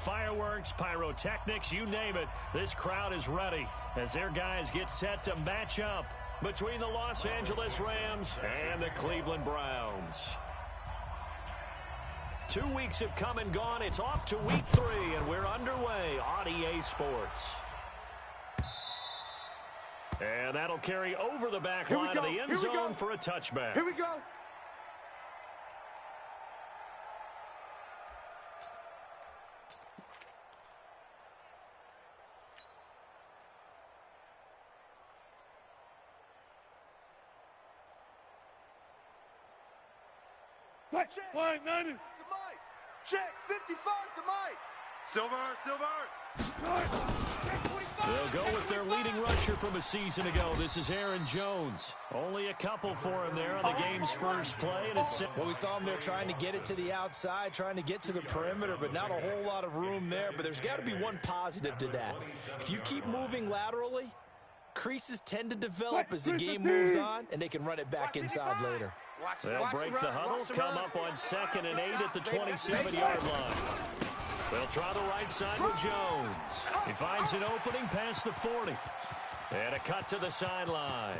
Fireworks, pyrotechnics, you name it. This crowd is ready as their guys get set to match up between the Los Angeles Rams and the Cleveland Browns. 2 weeks have come and gone. It's off to week 3, and we're underway on EA Sports. And that'll carry over the back line of the end zone for a touchback. Here we go. Check. Flying 90. The mic. Check. 55 the mic. Silver. They'll go with their leading rusher from a season ago. This is Aaron Jones. Only a couple for him there on the game's first play. And it's well, we saw him there trying to get it to the outside, trying to get to the perimeter, but not a whole lot of room there. But there's got to be one positive to that. If you keep moving laterally, creases tend to develop as the game moves on, and they can run it back inside later. They'll break the huddle, come up on 2nd and 8 at the 27-yard line. They'll try the right side with Jones. He finds an opening past the 40. And a cut to the sideline.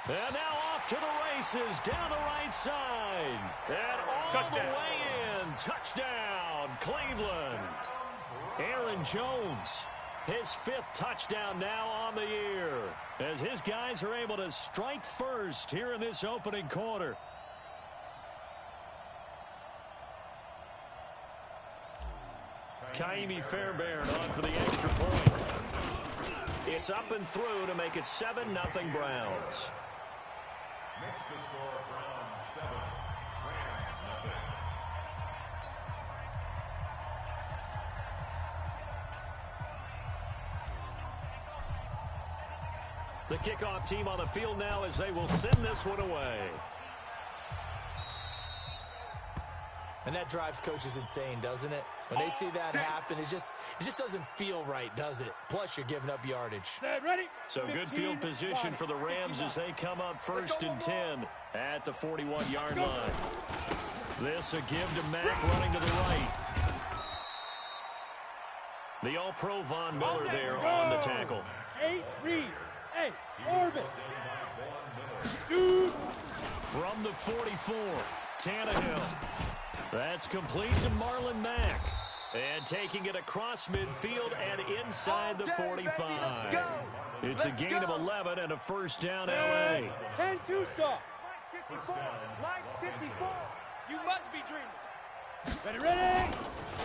And now off to the races, down the right side. And all the way in. Touchdown, Cleveland. Aaron Jones, his 5th touchdown now on the year, as his guys are able to strike first here in this opening quarter. Kaimi Fairbairn on for the extra point. It's up and through to make it 7-0 Browns. Next to score, Browns 7, Rams nothing. The kickoff team on the field now as they will send this one away. And that drives coaches insane, doesn't it? When they see that happen, it just doesn't feel right, does it? Plus, you're giving up yardage. Ready? So good field position for the Rams as they come up 1st and 10 at the 41-yard line. This a give to Mack running to the right. The All-Pro Von Miller there on the tackle. 8 read. Hey, orbit. Shoot. From the 44, Tannehill. That's complete to Marlon Mack. And taking it across midfield and inside the 45. It's a gain of 11 and a first down, L.A. 10-2 saw. Mike 54. You must be dreaming. Ready?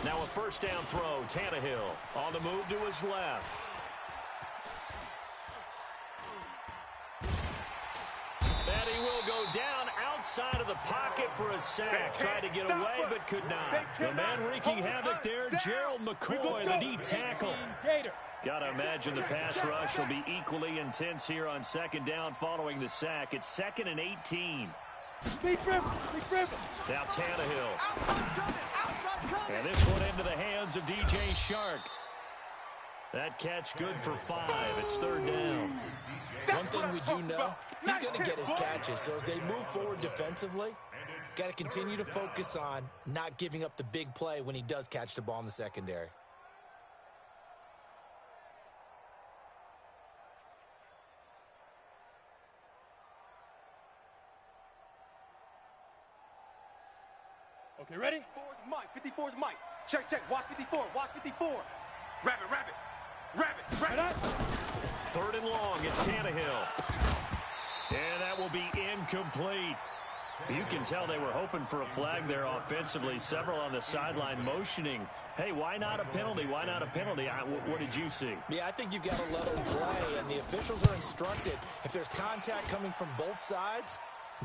Now a first down throw, Tannehill on the move to his left. And he will go down outside of the pocket for a sack. Tried to get away, but could not. The man wreaking havoc there, Gerald McCoy, the D tackle. Got to imagine the pass rush will be equally intense here on 2nd down following the sack. It's 2nd and 18. Now Tannehill. And this one into the hands of DJ Shark. That catch good for 5. It's 3rd down. One thing we do know, he's going to get his catches. So as they move forward defensively, got to continue to focus on not giving up the big play when he does catch the ball in the secondary. Okay, ready? 54's Mike. 54's Mike. Check. Watch 54. Watch 54. Rabbit. 3rd and long. It's Tannehill. And that will be incomplete. You can tell they were hoping for a flag there offensively. Several on the sideline motioning. Hey, why not a penalty? Why not a penalty? What did you see? Yeah, I think you've got to let them play, and the officials are instructed. If there's contact coming from both sides,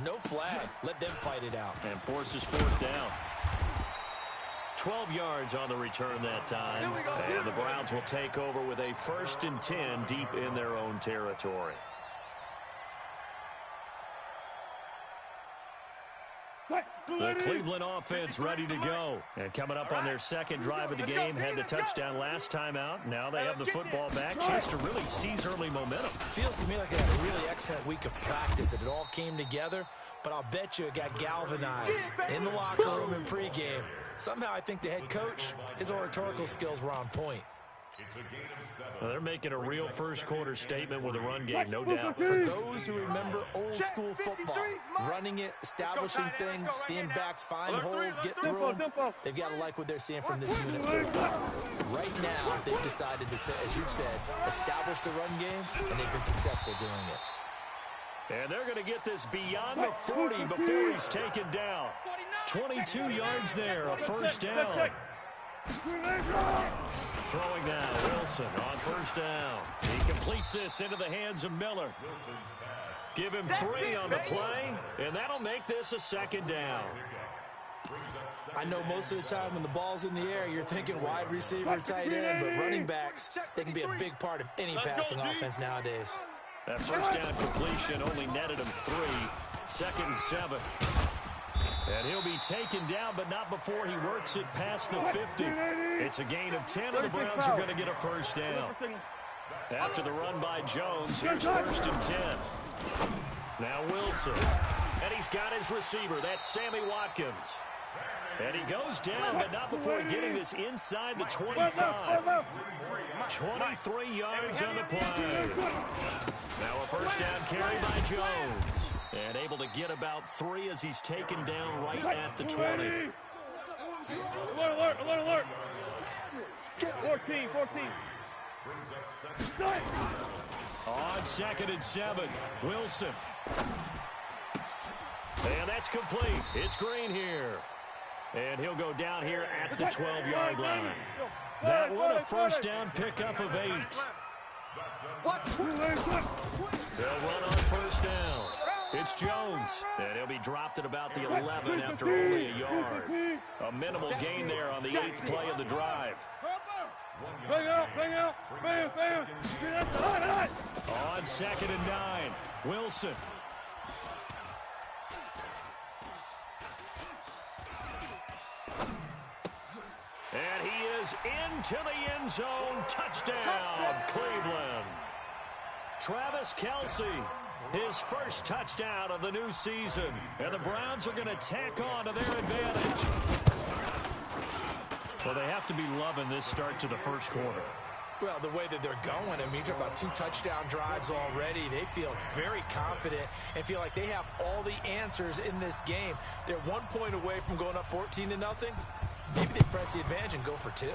no flag. Let them fight it out. And forces 4th down. 12 yards on the return that time. And the Browns will take over with a 1st and 10 deep in their own territory. The Cleveland offense ready to go. And coming up on their 2nd drive of the game, had the touchdown last time out. Now they have the football back. Chance to really seize early momentum. Feels to me like they had a really excellent week of practice. It all came together, but I'll bet you it got galvanized in the locker room in pregame Somehow I think the head coach, his oratorical skills were on point. It's a gain of 7. Well, they're making a real first-quarter statement with a run game, no doubt. For those who remember old-school football, running it, establishing things, seeing backs find holes, get through them, they've got to like what they're seeing from this unit so far. Right now, they've decided to, as you've said, establish the run game, and they've been successful doing it. And they're going to get this beyond the 40 before he's taken down. 22 yards there, a first down. Throwing now, Wilson on first down. He completes this into the hands of Miller. Give him 3 on the play, and that'll make this a second down. I know most of the time when the ball's in the air, you're thinking wide receiver, tight end, but running backs, they can be a big part of any passing offense nowadays. That first down completion only netted him 3. 2nd and 7. And he'll be taken down, but not before he works it past the 50. It's a gain of 10, and the Browns are going to get a first down. After the run by Jones, here's 1st and 10. Now Wilson. And he's got his receiver. That's Sammy Watkins. And he goes down, but not before getting this inside the 25. 23 yards on the play. Now a first down carry by Jones. And able to get about 3 as he's taken down right at the 20. Alert, alert, alert. 14. On 2nd and 7, Wilson. And that's complete. It's Green here. And he'll go down here at the 12-yard line. That one, a first down pickup of 8. They'll run on first down. It's Jones, and he'll be dropped at about the 11 after only a yard. A minimal gain there on the 8th play of the drive. Bring out, bam. On 2nd and 9, Wilson. And he is into the end zone. Touchdown, Cleveland. Travis Kelce, his first touchdown of the new season. And the Browns are going to tack on to their advantage. Well, they have to be loving this start to the first quarter. Well, the way that they're going, I mean, you're talking about 2 touchdown drives already. They feel very confident and feel like they have all the answers in this game. They're 1 point away from going up 14-0. Maybe they press the advantage and go for 2.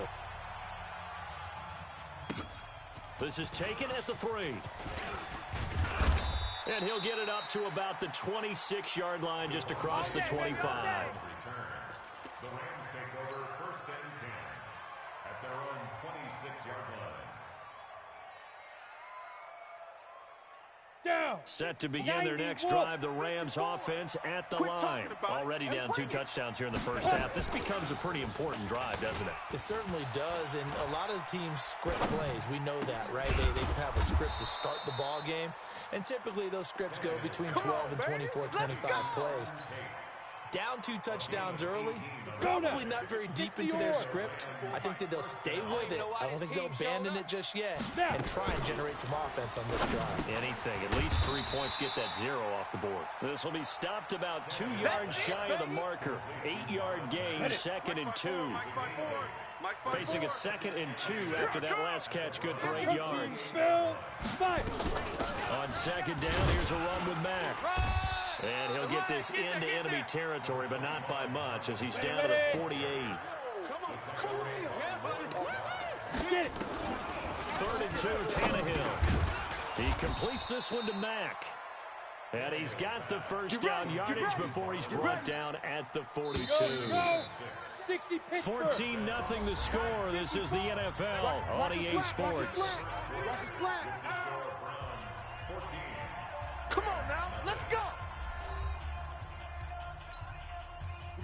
This is taken at the 3. And he'll get it up to about the 26-yard line just across the 25. The Rams take over 1st and 10 at their own 26-yard line. Down. Set to begin their next drive, the Rams offense at the line. Already down 2 touchdowns here in the first half. This becomes a pretty important drive, doesn't it? It certainly does, and a lot of the teams script plays. We know that, right? They have a script to start the ball game, and typically those scripts go between 12 and 24, 25 plays. Down 2 touchdowns early, probably not very deep into their script. I think that they'll stay with it. I don't think they'll abandon it just yet and try and generate some offense on this drive. Anything. At least 3 points get that 0 off the board. This will be stopped about 2 yards shy of the marker. 8-yard gain, 2nd and 2. Facing a 2nd and 2 after that last catch, good for 8 yards. On 2nd down, here's a run with Mack. And he'll get this into enemy territory, but not by much, as he's down to the 48. 3rd and 2, Tannehill. He completes this one to Mack. And he's got the first down yardage before he's brought down at the 42. 14-0 the score. This is the NFL on EA Sports. Come on now, let's go.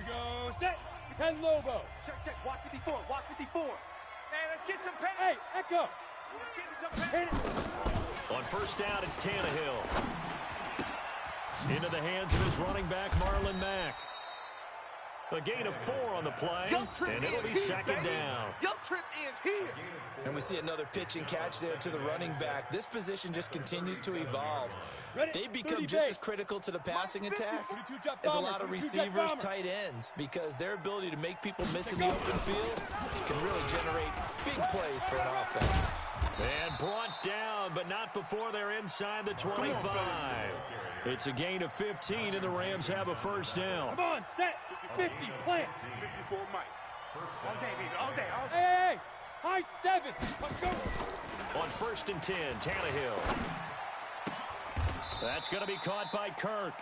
Go set. 10 Lobo. Check. Watch 54. Watch 54. Hey, let's get some pay. Hey, Echo. Let's get some pay. On first down, it's Tannehill. Into the hands of his running back, Marlon Mack. A gain of 4 on the play, and it'll be second down. Your trip ends here. And we see another pitch and catch there to the running back. This position just continues to evolve. They become just as critical to the passing attack as a lot of receivers, tight ends, because their ability to make people miss in the open field can really generate big plays for an offense. And brought down, but not before they're inside the 25. It's a gain of 15, and the Rams have a first down. Come on, set. 50, plant. 54, Mike. All day, baby, all day, all day. Hey, high 7. Let's go. On 1st and 10, Tannehill. That's going to be caught by Kirk.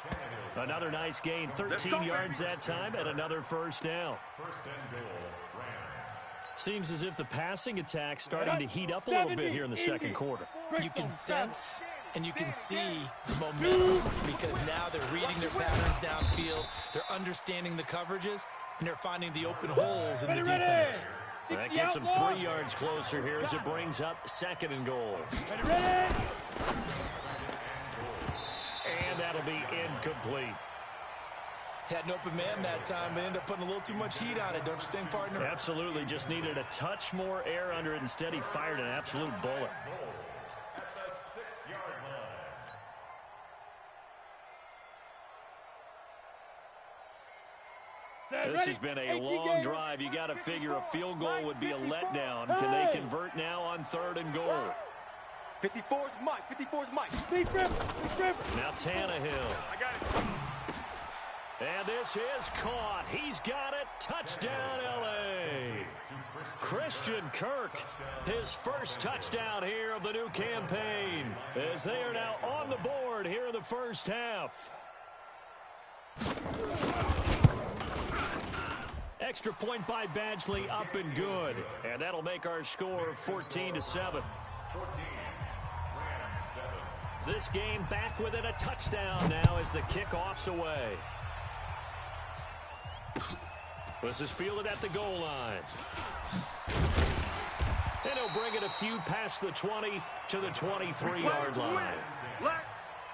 Another nice gain, 13 yards that time, and another first down. Seems as if the passing attack's starting to heat up a little bit here in the second quarter. You can sense and you can see the momentum because now they're reading their patterns downfield, they're understanding the coverages, and they're finding the open holes in the defense. That gets them 3 yards closer here as it brings up 2nd and goal. And that'll be incomplete. Had an open man that time, but ended up putting a little too much heat on it, don't you think, partner? Absolutely. Just needed a touch more air under it. Instead, he fired an absolute bullet. This has been a long drive. You got to figure a field goal would be a letdown. Can they convert now on 3rd and goal? 54's Mike. 54's Mike. Now Tannehill. I got it. And this is caught. He's got it. Touchdown, L.A. Christian Kirk, his first touchdown here of the new campaign, as they are now on the board here in the first half. Extra point by Badgley, up and good. And that'll make our score 14-7. This game back within a touchdown now as the kickoff's away. This is fielded at the goal line. And he'll bring it a few past the 20 to the 23-yard line. Let's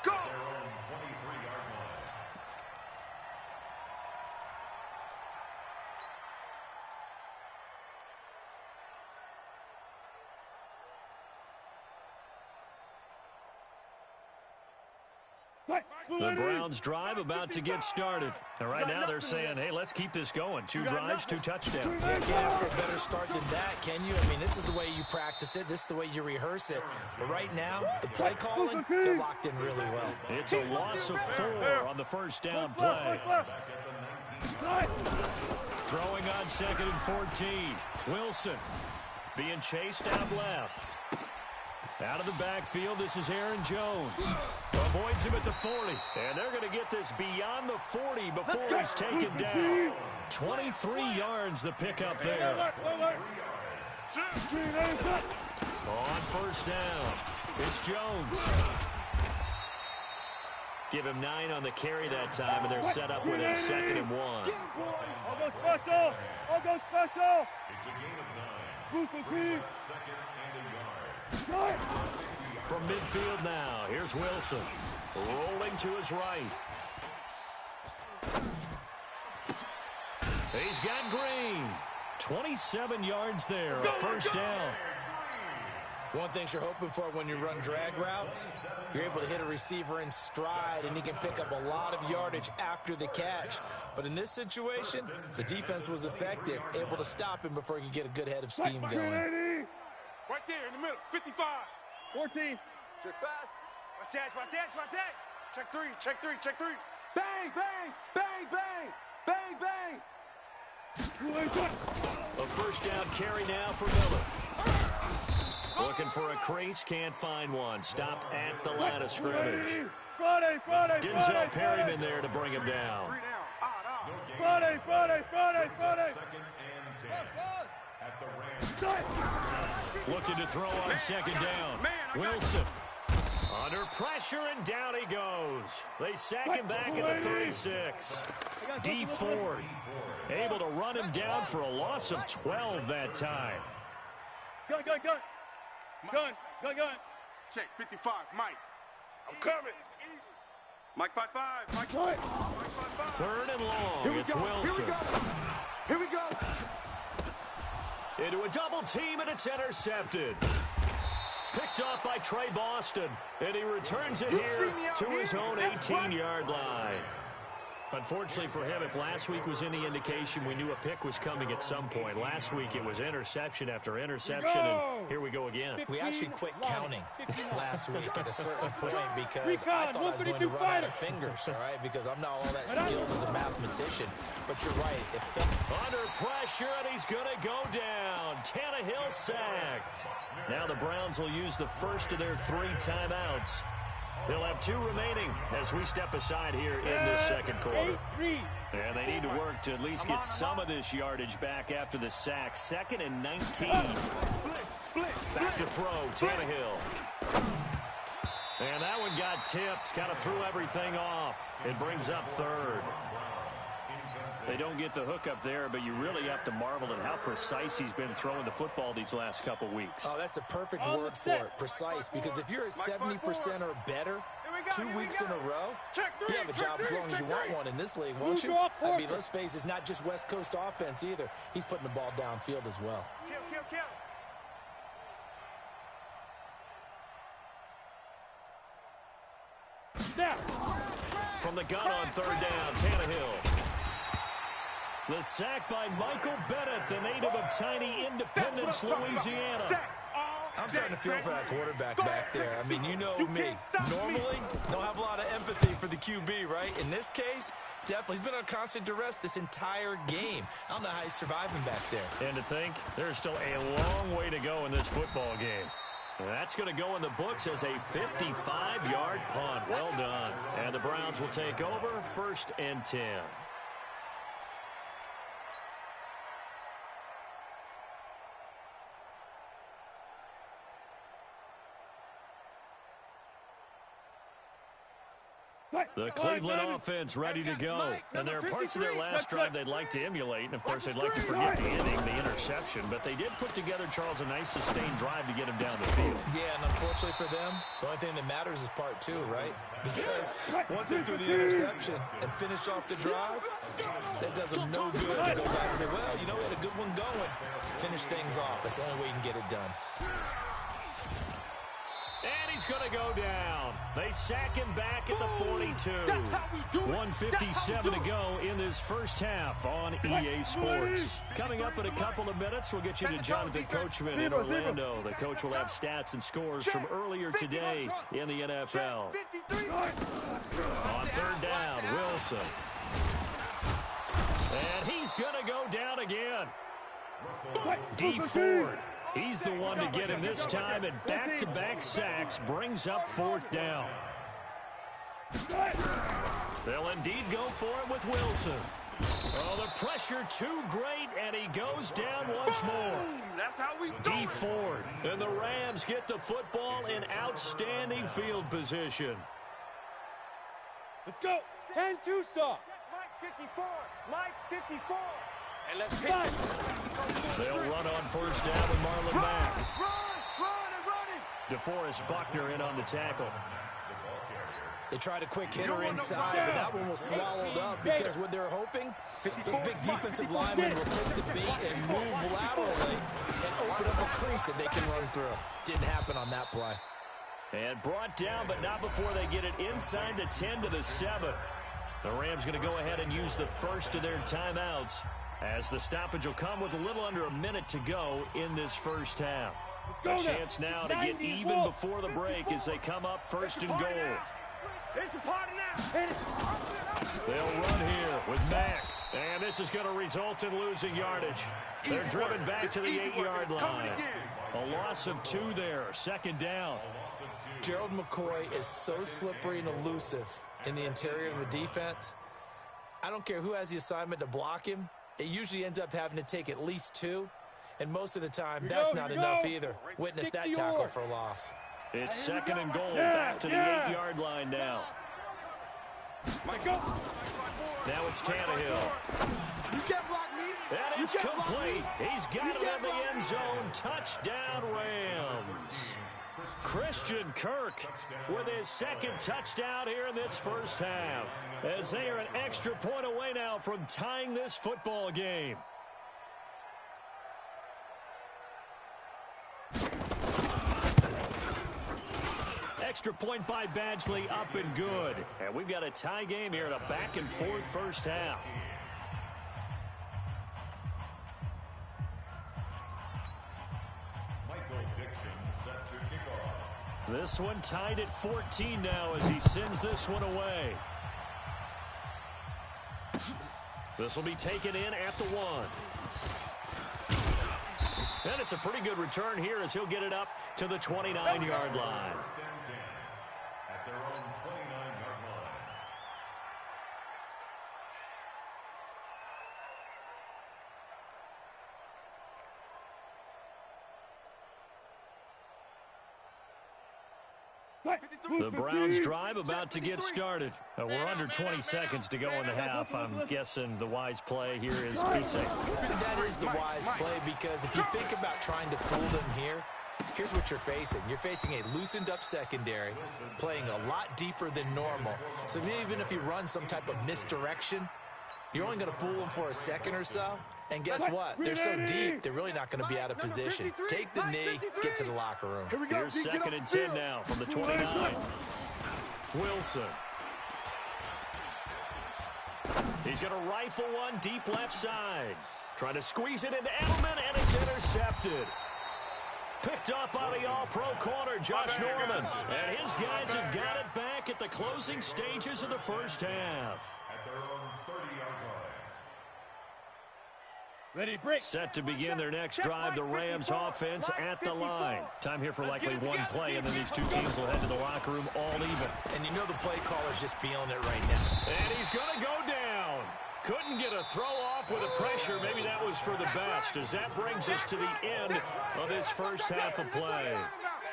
go. The Browns drive about to get started. And right now they're saying, hey, let's keep this going. 2 drives, 2 touchdowns. You can't ask for a better start than that, can you? I mean, this is the way you practice it. This is the way you rehearse it. But right now, the play calling, they're locked in really well. It's a loss of 4 on the first down play. Throwing on 2nd and 14. Wilson being chased out left. Out of the backfield, this is Aaron Jones. Avoids him at the 40. And they're going to get this beyond the 40 before he's taken down. 23 yards the pickup there. On first down, it's Jones. Give him 9 on the carry that time, and they're set up with a 2nd and 1. I'll go special. I'll go special. It's a gain of 9. Brutal team. 2nd and a yard. From midfield now, here's Wilson. Rolling to his right. He's got Green. 27 yards there, a first down. One thing you're hoping for when you run drag routes, you're able to hit a receiver in stride, and he can pick up a lot of yardage after the catch. But in this situation, the defense was effective, able to stop him before he could get a good head of steam going. Right there in the middle. 55. 14. Check fast. Watch that, watch that, watch that. Check 3, check 3, check 3. Bang, bang, bang, bang, bang, bang. A first down carry now for Miller. Looking for a crease, can't find one. Stopped at the line of scrimmage. Denzel Perryman there to bring him down. 3 down. Odd. Friday. 2nd and 10. At the Rams. Looking to throw on 2nd down. Wilson under pressure, and down he goes. They sack him back at the 36. D Ford able to run him down for a loss of 12 that time. Gun. Check 55, Mike. I'm coming. Mike 5-5. Mike 5-5. Third and long. It's Wilson. Here we go. Into a double team, and it's intercepted. Picked off by Trey Boston, and he returns it here to his own 18-yard line. Unfortunately for him, if last week was any indication, we knew a pick was coming at some point. Last week it was interception after interception, and here we go again. We actually quit counting last week at a certain point because I thought I was going to run out of fingers, all right, because I'm not all that skilled as a mathematician. But you're right. Under pressure, and he's going to go down. Tannehill sacked. Now the Browns will use the first of their 3 timeouts. They'll have 2 remaining as we step aside here in this second quarter. And they need to work to at least get some of this yardage back after the sack. 2nd and 19. Back to throw, Tannehill. And that one got tipped, kind of threw everything off. It brings up 3rd. They don't get the hook up there, but you really have to marvel at how precise he's been throwing the football these last couple weeks. Oh, that's a perfect word for it, precise, because if you're at 70% or better 2 weeks in a row, you have a job as long as you want one in this league, won't you? I mean, let's face it, it's not just West Coast offense either. He's putting the ball downfield as well. Kill. From the gun on 3rd down, Tannehill. The sack by Michael Bennett, the native of tiny Independence, Louisiana. I'm starting to feel for that quarterback back there. I mean, you know me. Normally, don't have a lot of empathy for the QB, right? In this case, definitely. He's been on constant duress this entire game. I don't know how he's surviving back there. And to think, there's still a long way to go in this football game. That's going to go in the books as a 55-yard punt. Well done. And the Browns will take over, 1st and 10. The Cleveland offense ready to go. And there are parts of their last drive they'd like to emulate. And, of course, they'd like to forget the ending, the interception. But they did put together, Charles, a nice sustained drive to get him down the field. Yeah, and unfortunately for them, the only thing that matters is part 2, right? Because once they do the interception and finish off the drive, that does them no good to go back and say, well, you know, we had a good one going. Finish things off. That's the only way you can get it done. And he's going to go down. They sack him back at the 42. 1:57 to go in this first half on EA Sports. Coming up in a couple of minutes, we'll get you to Jonathan Coachman in Orlando. The coach will have stats and scores from earlier today in the NFL. On 3rd down, Wilson. And he's going to go down again. D. Ford. He's the one to get him this time, and back-to-back sacks brings up 4th down. They'll indeed go for it with Wilson. Oh, the pressure too great, and he goes down once more. That's how we D. Ford, and the Rams get the football in outstanding field position. Let's go. 10-2 saw. Mike 54. Mike 54. And let's hit They'll run on 1st down with Marlon Mack. Run. DeForest Buckner in on the tackle. They tried a quick hitter inside, but that one was swallowed up because what they're hoping, those big defensive linemen will take the bait and move laterally and open up a crease that they can run through. Didn't happen on that play. And brought down, but not before they get it inside the 10 to the 7. The Rams going to go ahead and use the first of their timeouts, as the stoppage will come with a little under a minute to go in this first half. A chance now to get even before the break as they come up 1st and goal. They'll run here with Mack, and this is going to result in losing yardage. They're driven back to the 8-yard line. A loss of 2 there, 2nd down. Gerald McCoy is so slippery and elusive in the interior of the defense. I don't care who has the assignment to block him. It usually ends up having to take at least 2, and most of the time, that's not enough either. Witness that tackle for a loss. It's 2nd and goal, back to the 8-yard line now. Now it's Tannehill. You can't block me. And it's complete. He's got it in the end zone. Touchdown, Rams. Christian Kirk with his second touchdown here in this first half, as they are an extra point away now from tying this football game. Extra point by Badgley, up and good. And we've got a tie game here in a back-and-forth first half. This one tied at 14 now as he sends this one away. This will be taken in at the 1. And it's a pretty good return here as he'll get it up to the 29-yard line. At their own 29-yard line. The Browns drive about to get started. We're under 20 seconds to go in the half. I'm guessing the wise play here is be safe. That is the wise play, because if you think about trying to fool them here, here's what you're facing. You're facing a loosened up secondary, playing a lot deeper than normal. So even if you run some type of misdirection, you're only going to fool them for a second or so. And guess what? They're so deep, they're really not going to be out of position. Take the knee, get to the locker room. Here's 2nd and 10 now from the 29. Wilson. He's going to rifle one deep left side. Trying to squeeze it into Edelman, and it's intercepted. Picked up by the all-pro corner, Josh Norman. And his guys have got it back at the closing stages of the first half. At their own 30-yard line. Ready to break. Set to begin their next drive, the Rams offense at the line. Time here for likely one play, and then these two teams will head to the locker room all even. And you know the play caller's just feeling it right now. And he's going to go down. Couldn't get a throw off with the pressure. Maybe that was for the best, as that brings us to the end of this first half of play.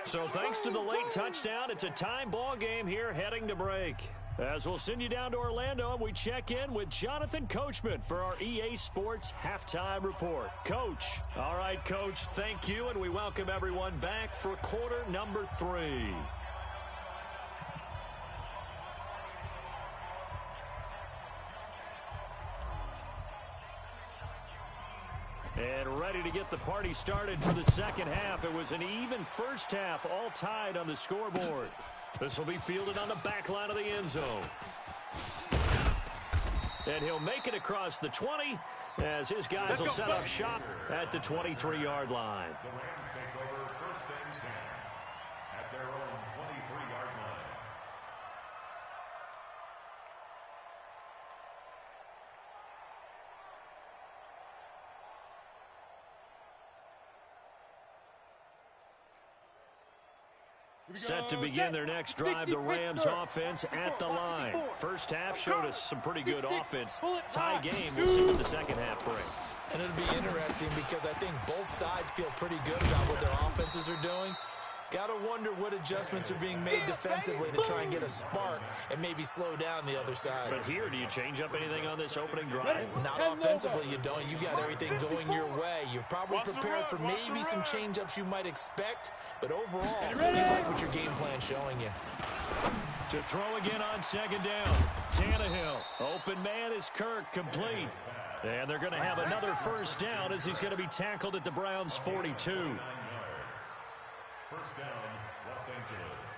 So thanks to the late touchdown, it's a time ball game here heading to break. As we'll send you down to Orlando, and we check in with Jonathan Coachman for our EA Sports Halftime Report. Coach. All right, Coach, thank you, and we welcome everyone back for quarter number 3. And ready to get the party started for the second half. It was an even first half, all tied on the scoreboard. This will be fielded on the back line of the end zone. And he'll make it across the 20 as his guys will set up shop at the 23-yard line. The Rams take over 1st and 10 at their own 23-yard line. Set to begin their next drive, the Rams offense at the line. First half showed us some pretty good offense. Tie game, we'll see what the second half brings. And it'll be interesting because I think both sides feel pretty good about what their offenses are doing. Got to wonder what adjustments are being made defensively to try and get a spark and maybe slow down the other side. But here, do you change up anything on this opening drive? Not offensively, you don't. You got everything going your way. You've probably prepared for maybe some change-ups you might expect, but overall, you like what your game plan's showing you. To throw again on second down. Tannehill. Open man is Kirk, complete. And they're going to have another first down as he's going to be tackled at the Browns' 42. First down, Los Angeles.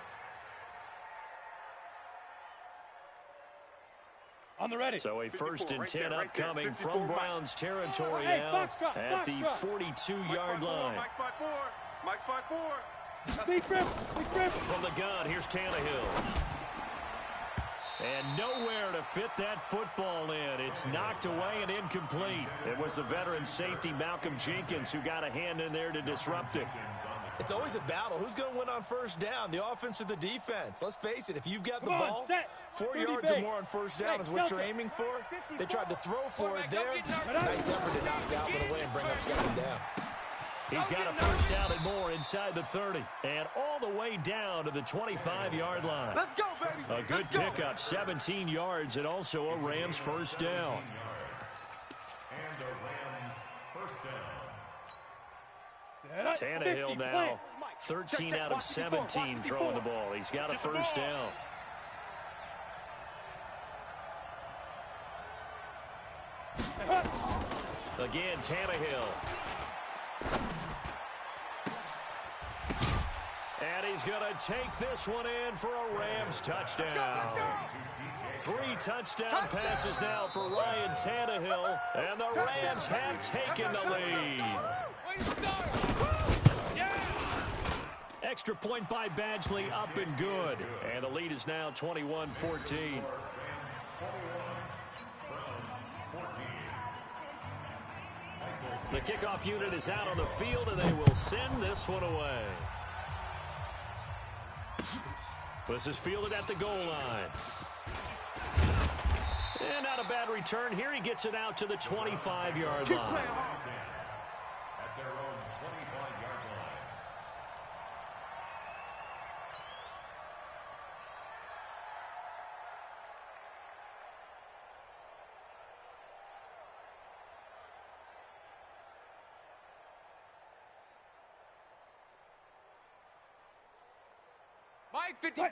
On the ready. So a 1st and 10 upcoming from Browns territory now at the 42-yard line. Mike's 5-4. Big rip. From the gun, here's Tannehill. And nowhere to fit that football in. It's knocked away and incomplete. It was the veteran safety Malcolm Jenkins who got a hand in there to disrupt it. It's always a battle. Who's going to win on first down, the offense or the defense? Let's face it, if you've got the ball, 4 yards or more on first down is what you're aiming for. They tried to throw for it there. Nice effort to knock Galvin away and bring up second down. He's got a first down and more inside the 30. And all the way down to the 25-yard line. Let's go, baby. A good pickup, 17 yards, and also a Rams first down. And a Rams first down. Tannehill now 13 out of 17 throwing the ball. He's got a first down. Again, Tannehill. And he's going to take this one in for a Rams touchdown. 3 touchdown passes now for Ryan Tannehill, and the Rams have taken the lead. Extra point by Badgley, up and good. And the lead is now 21-14. The kickoff unit is out on the field, and they will send this one away. This is fielded at the goal line. And not a bad return here. He gets it out to the 25-yard line. At their own 25-yard line.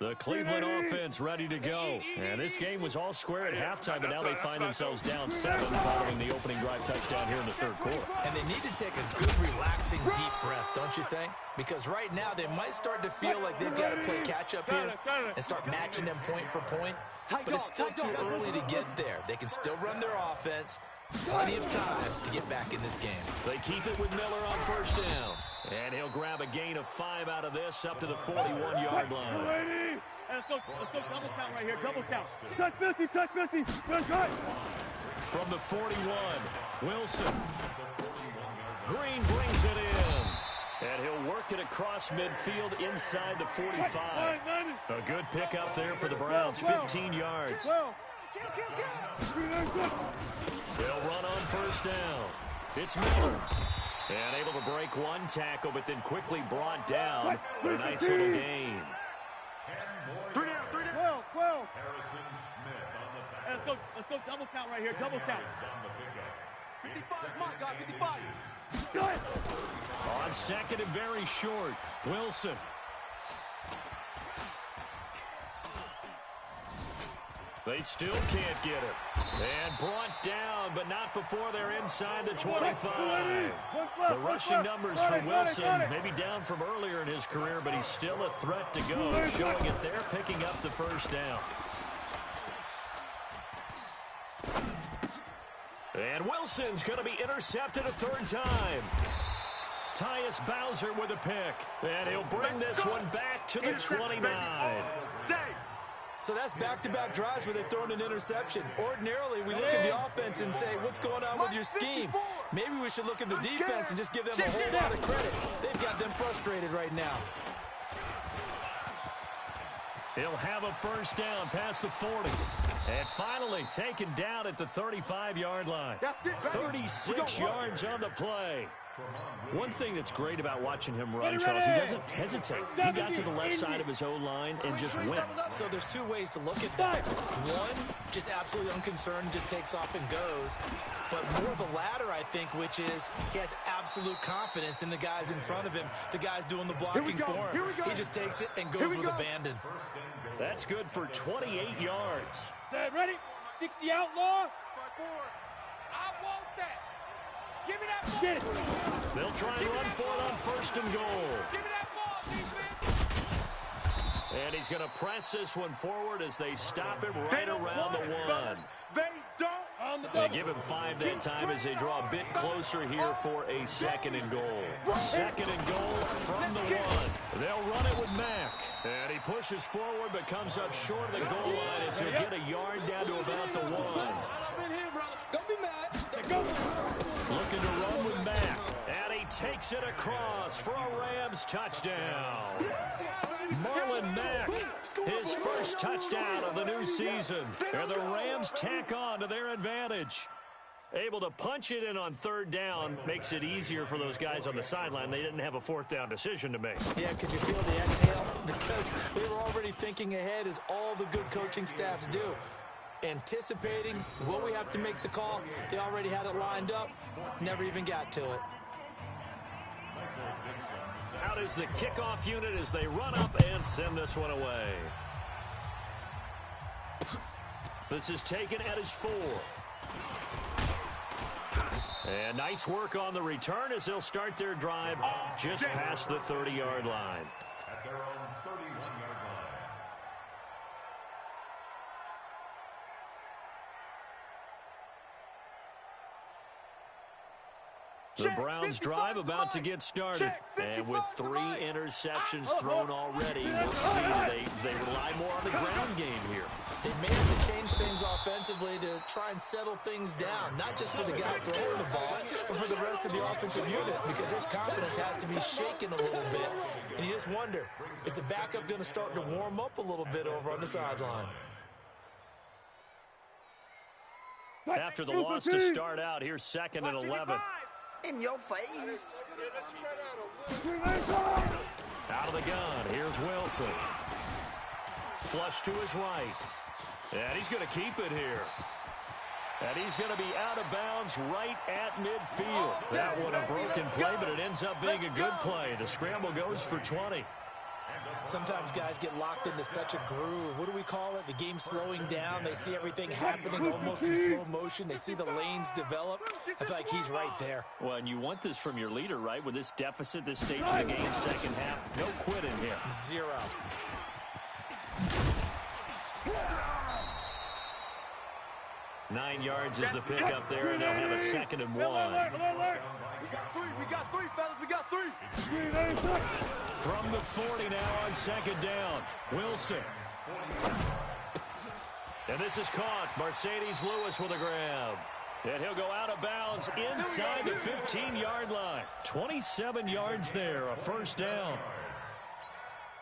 The Cleveland offense ready to go. And this game was all square at halftime, but now they find themselves down 7 following the opening drive touchdown here in the third quarter. And they need to take a good, relaxing, deep breath, don't you think? Because right now they might start to feel like they've got to play catch-up here and start matching them point for point. But it's still too early to get there. They can still run their offense. Plenty of time to get back in this game. They keep it with Miller on first down. And he'll grab a gain of 5 out of this up to the 41-yard line. Let's go double count right here, double count. Touch 50, touch 50. That's right. From the 41, Wilson. Green brings it in. And he'll work it across midfield inside the 45. A good pickup there for the Browns, 15 yards. They'll run on first down. It's Miller. And able to break one tackle, but then quickly brought down. But a nice little gain. 3 down, 3 down. 12. Harrison Smith on the tackle. Let's go double count right here, double count. On the pickup. 55, my God, 55. On second and very short, Wilson. They still can't get it. And brought down, but not before they're inside the 25. The rushing numbers for Wilson, maybe down from earlier in his career, but he's still a threat to go, showing it there, picking up the first down. And Wilson's going to be intercepted a third time. Tyus Bowser with a pick. And he'll bring this one back to the 29. So that's back-to-back drives where they've thrown an interception. Ordinarily, we look at the offense and say, what's going on with your scheme? Maybe we should look at the defense and just give them a whole lot of credit. They've got them frustrated right now. He'll have a first down past the 40. And finally taken down at the 35-yard line. 36 yards on the play. One thing that's great about watching him run, Charles, he doesn't hesitate. He got to the left side of his O-line and just went. So there's two ways to look at that. One, just absolutely unconcerned, just takes off and goes. But more the latter, I think, which is he has absolute confidence in the guys in front of him, the guys doing the blocking for him. He just takes it and goes with abandon. That's good for 28 yards. Set, ready? 60 outlaw. I want that. Give me that ball. Get it. They'll try and run for it on first and goal. Give me that ball, defense. And he's going to press this one forward as they stop him right around the 1. They don't. They give him 5 that time as they draw a bit closer here for a second and goal. Second and goal from the 1. They'll run it with Mack. And he pushes forward but comes up short of the goal line as he'll get a yard down to about the 1. Don't be mad. Looking to run with Mack. And he takes it across for a Rams touchdown. Marlon Mack, his first touchdown of the new season. And the Rams tack on to their advantage. Able to punch it in on third down makes it easier for those guys on the sideline. They didn't have a fourth down decision to make. Yeah, could you feel the exhale? Because they were already thinking ahead, as all the good coaching staffs do. Anticipating what we have to make the call. They already had it lined up. Never even got to it. out is the kickoff unit as they run up and send this one away. This is taken at his 4. And nice work on the return as they'll start their drive just past the 30-yard line. At their own 31-yard line. The Browns drive about to get started. And with 3 interceptions thrown already, we'll see they rely more on the ground game here. They may have to change things offensively to try and settle things down, not just for the guy throwing the ball, but for the rest of the offensive unit, because his confidence has to be shaken a little bit. And you just wonder, is the backup going to start to warm up a little bit over on the sideline? After the loss to start out, here's 2nd and 11. In your face. Out of the gun, here's Wilson. Flush to his right. And he's going to keep it here. And he's going to be out of bounds right at midfield. That one a broken play, but it ends up being a good play. The scramble goes for 20. Sometimes guys get locked into such a groove. What do we call it? The game's slowing down. They see everything happening almost in slow motion. They see the lanes develop. I feel like he's right there. Well, and you want this from your leader, right? With this deficit, this stage of the game, second half, no quitting here. 0. Nine yards is the pickup there, and they'll have a 2nd and 1. We got 3, fellas. We got 3. From the 40 now on 2nd down. Wilson. And this is caught. Mercedes Lewis with a grab. And he'll go out of bounds inside the 15-yard line. 27 yards there, a 1st down.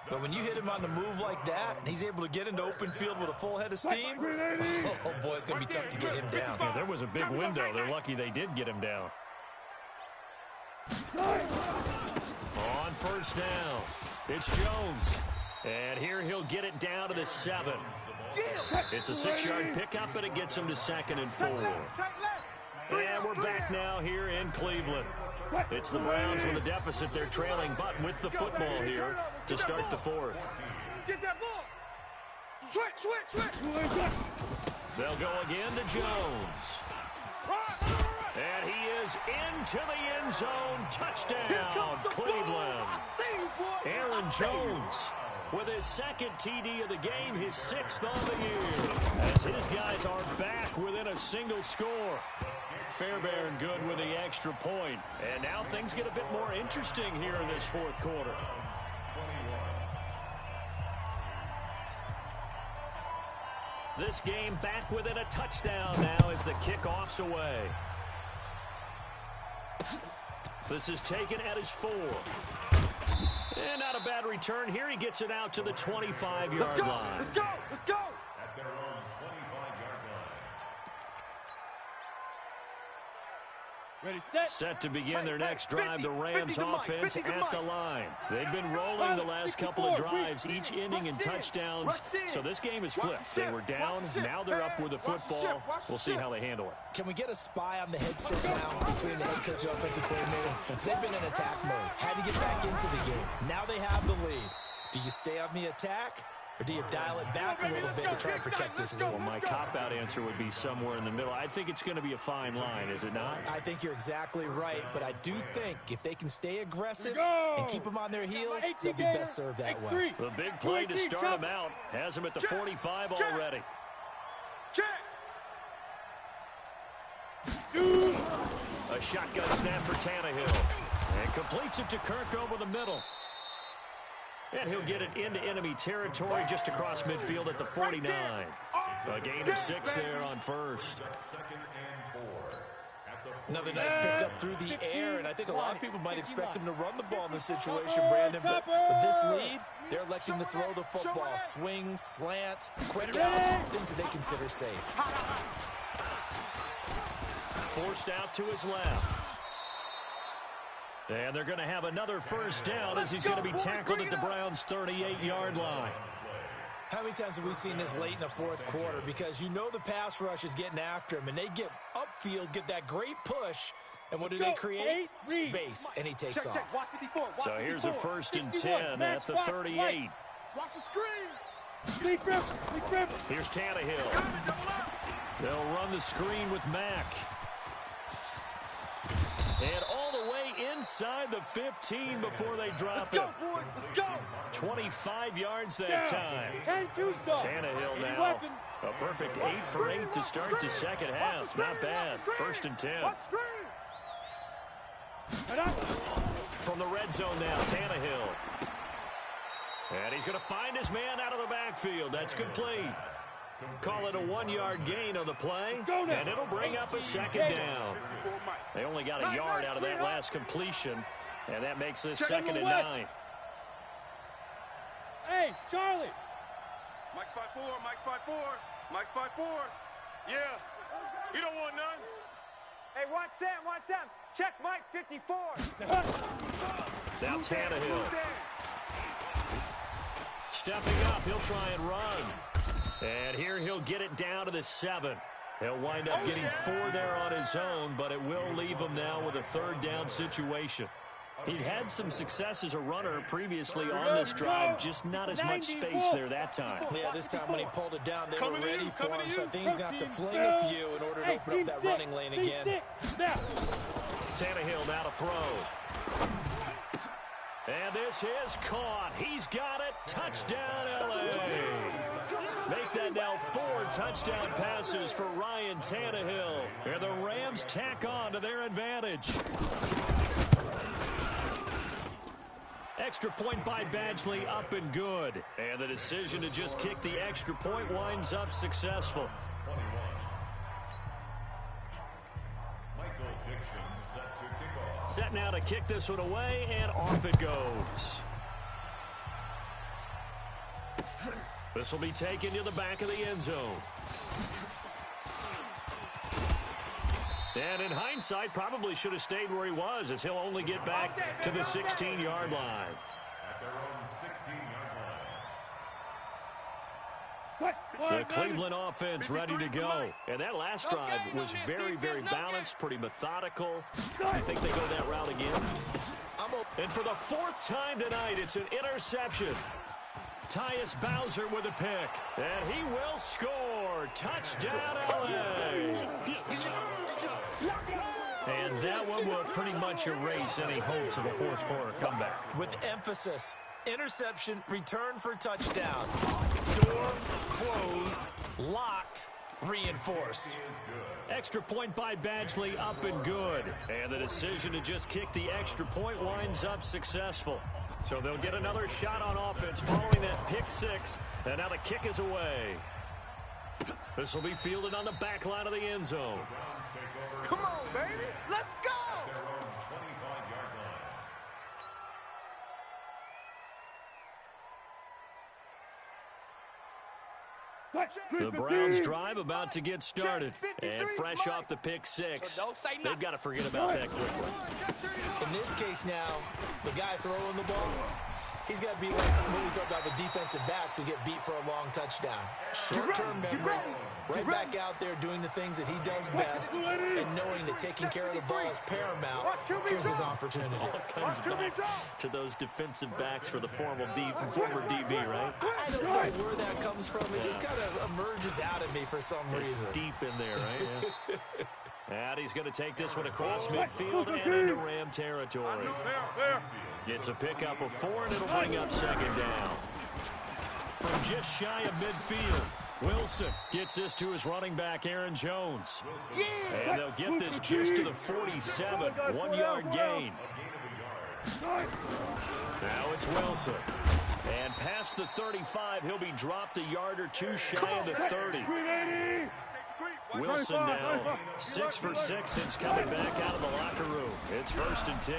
But when you hit him on the move like that, and he's able to get into open field with a full head of steam, oh boy, it's going to be tough to get him down. Yeah, there was a big window. They're lucky they did get him down. On 1st down, it's Jones. And here he'll get it down to the 7. It's a 6-yard pickup, and it gets him to 2nd and 4. And we're back now here in Cleveland. It's the Browns with a deficit. They're trailing, but with the football here to start the 4th. Get that ball. Switch. They'll go again to Jones. And he is into the end zone. Touchdown, Cleveland. Aaron Jones with his 2nd TD of the game, his 6th on the year, as his guys are back within a single score. Fairbairn good with the extra point. And now things get a bit more interesting here in this 4th quarter. This game back within a touchdown now as the kickoff's away. This is taken at his 4. And not a bad return here. He gets it out to the 25-yard line. Let's go. At their own 25-yard line. Ready, Set to begin their next drive, the Rams offense at the line. They've been rolling the last couple of drives, each ending in touchdowns. So this game is flipped. They were down, now they're up with the football. We'll see how they handle it. Can we get a spy on the headset now between the head coach and offensive coordinator? They've been in attack mode. Had to get back into the game. Now they have the lead. Do you stay on the attack, or do you dial it back a little bit to try and protect this lead? Well, my cop-out answer would be somewhere in the middle. I think it's going to be a fine line, is it not? I think you're exactly right, but I do think if they can stay aggressive and keep them on their heels, they'll be best served that way. The big play to start him out has him at the 45 already. Check. A shotgun snap for Tannehill. And completes it to Kirk over the middle. And he'll get it into enemy territory just across midfield at the 49. A gain of 6 there on 1st. Another nice pickup through the air, and I think a lot of people might expect him to run the ball in this situation, Brandon. But with this lead, they're electing to throw the football. Swings, slants, quick outs, things that they consider safe. Forced out to his left. And they're going to have another 1st down as he's going to be tackled at the Browns' 38-yard line. How many times have we seen this late in the 4th quarter? Because you know the pass rush is getting after him, and they get upfield, get that great push, And what do they create? Space, and he takes off. Watch 54. Watch So here's a 54. first and 10 at the 38. Watch the screen. Lead river. Here's Tannehill. They'll run the screen with Mack. And all the way inside the 15 before they drop it. Let's go, boys. Let's go. 25 yards that time. 10 Tucson. Tannehill now. A perfect 8 for 8 to start the second half. Not bad. First and 10. Watch screen. From the red zone now, Tannehill. And he's going to find his man out of the backfield. That's complete. Call it a 1-yard gain on the play, and it'll bring up a second down. They only got a yard out of that last completion, and that makes this second and 9. Hey, Charlie. Mike's 5-4. Mike's 5-4. Mike's 5-4. Yeah. You don't want none. Hey, watch Sam. Watch Sam. Check Mike 54. Now Tannehill. Stepping up, he'll try and run. And here he'll get it down to the 7. He'll wind up getting 4 there on his own, but it will leave him now with a third down situation. He'd had some success as a runner previously on this drive, just not as much space there that time. Yeah, this time when he pulled it down, they were ready for him, so I think he's going to have to fling a few in order to open up that running lane again. Tannehill now to throw. And this is caught. He's got it. Touchdown, L.A. Make that now 4 touchdown passes for Ryan Tannehill. And the Rams tack on to their advantage. Extra point by Badgley, up and good. And the decision to just kick the extra point winds up successful. Set now to kick this one away, and off it goes. This will be taken to the back of the end zone. And in hindsight, probably should have stayed where he was, as he'll only get back to the 16-yard line. At their own 16-yard The Cleveland offense ready to go. And that last drive was very, very balanced, pretty methodical. I think they go that route again. And for the 4th time tonight, it's an interception. Tyus Bowser with a pick. And he will score. Touchdown, L.A. And that one will pretty much erase any hopes of a fourth-quarter comeback. With emphasis. Interception, return for touchdown. Door closed, locked, reinforced. Extra point by Badgley, up and good. And the decision to just kick the extra point winds up successful. So they'll get another shot on offense following that pick 6. And now the kick is away. This will be fielded on the back line of the end zone. Come on, baby. Let's go. The Browns drive about to get started. And fresh off the pick 6, they've got to forget about that quickly. In this case now, the guy throwing the ball, he's got to be like what we talked about with defensive backs who get beat for a long touchdown. Short-term memory, right back out there doing the things that he does best, and knowing that taking care of the ball is paramount. Here's his opportunity. All comes back to those defensive backs for the former DB, right? I don't know where that comes from. It just kind of emerges out of me for some reason. It's deep in there, right? Yeah. And he's going to take this one across midfield and into Ram territory. It's a pickup of 4, and it'll bring up second down. From just shy of midfield, Wilson gets this to his running back, Aaron Jones. And they'll get this just to the 47, 1-yard gain. Now it's Wilson. And past the 35, he'll be dropped a yard or 2 shy of the 30. Wilson now 6 for 6 since coming back out of the locker room. It's 1st and 10.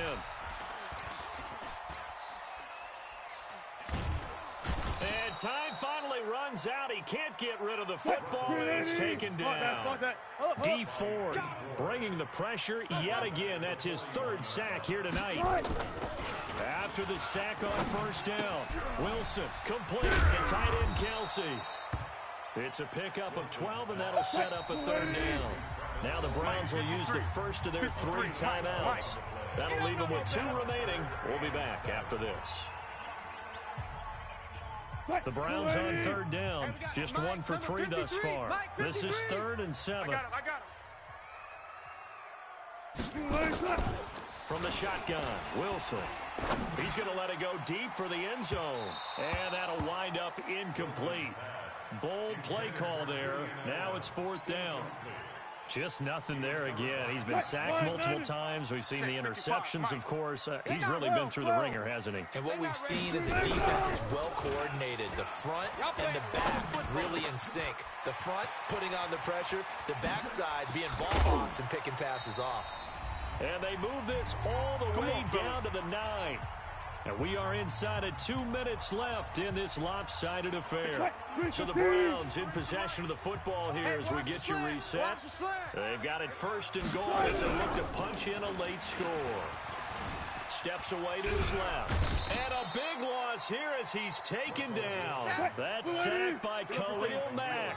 And time finally runs out. He can't get rid of the football, and it's taken down. D Ford bringing the pressure yet again. That's his 3rd sack here tonight. After the sack on 1st down, Wilson complete to tight end Kelsey. It's a pickup of 12, and that'll set up a 3rd down. Now the Browns will use the first of their 3 timeouts. That'll leave them with 2 remaining. We'll be back after this. The Browns on 3rd down. Just 1 for 3 thus far. This is 3rd and 7. I got him. From the shotgun, Wilson. He's going to let it go deep for the end zone. And that'll wind up incomplete. Bold play call there. Now it's 4th down. Just nothing there again. He's been sacked multiple times. We've seen the interceptions, of course. He's really been through the ringer, hasn't he? And what we've seen is a defense is well coordinated. The front and the back really in sync. The front putting on the pressure, the backside being ball hawks and picking passes off. And they move this all the way down to the 9. And we are inside of 2 minutes left in this lopsided affair. So the Browns in possession of the football here as we get you reset. They've got it 1st and goal as they look to punch in a late score. Steps away to his left. And a big loss here as he's taken down. That's sacked by Khalil Mack.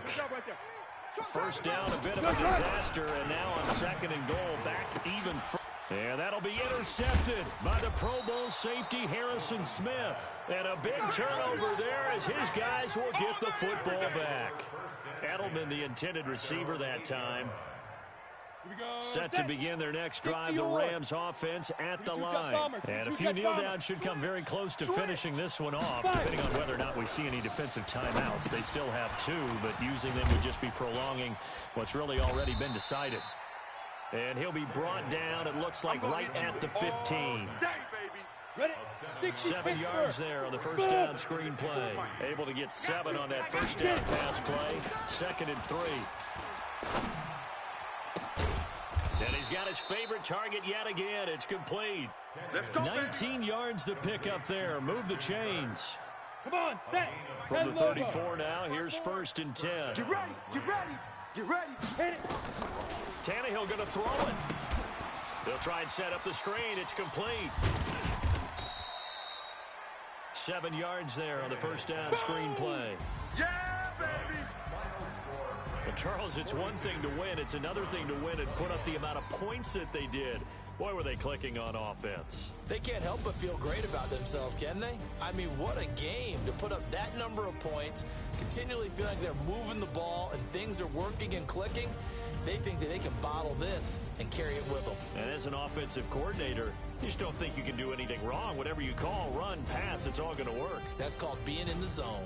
1st down, a bit of a disaster, and now on 2nd and goal, back even further. And that'll be intercepted by the Pro Bowl safety Harrison Smith. And a big turnover there as his guys will get the football back. Edelman, the intended receiver that time. Set to begin their next drive, the Rams offense at the line. And a few kneel downs should come very close to finishing this one off, depending on whether or not we see any defensive timeouts. They still have 2, but using them would just be prolonging what's really already been decided. And he'll be brought down, it looks like, right at the 15. 7 yards there on the 1st down screen play. Able to get 7 on that 1st down pass play. 2nd and 3. And he's got his favorite target yet again. It's complete. 19 yards the pick up there. Move the chains. Come on, set. From the 34 now, here's 1st and 10. Get ready, get ready, get ready. Hit it. Tannehill going to throw it. He'll try and set up the screen. It's complete. 7 yards there on the 1st down screen play. Yeah, baby. Well, Charles, it's one thing to win. It's another thing to win and put up the amount of points that they did. Boy, were they clicking on offense. They can't help but feel great about themselves, can they? I mean, what a game to put up that number of points, continually feel like they're moving the ball and things are working and clicking. They think that they can bottle this and carry it with them. And as an offensive coordinator, you just don't think you can do anything wrong. Whatever you call, run, pass, it's all going to work. That's called being in the zone.